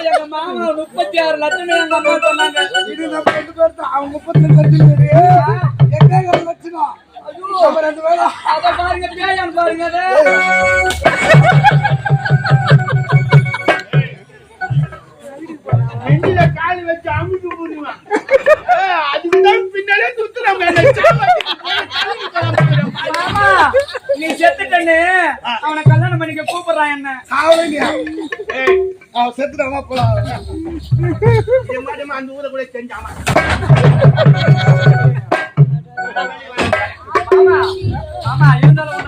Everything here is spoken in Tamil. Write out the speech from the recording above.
எங்க மாமா 36 லட்சம் எங்க அம்மா சொன்னாங்க. அவங்க 32 லட்சம் அத பாருங்க, பேயான்னு பாருங்க. நெஞ்சில கால் வச்சு அமுக்கு போடுவான். அதுதான் பின்னாலே சுத்துறான். நீ செத்துட்டன்னு அவனை கல்யாணம் பண்ணிக்க கூப்பிடுறான் என்ன. அவன் செத்துட்டாமா போலாம். அந்த ஊரை கூட செஞ்சாமா. ஆமா இருந்தாலும்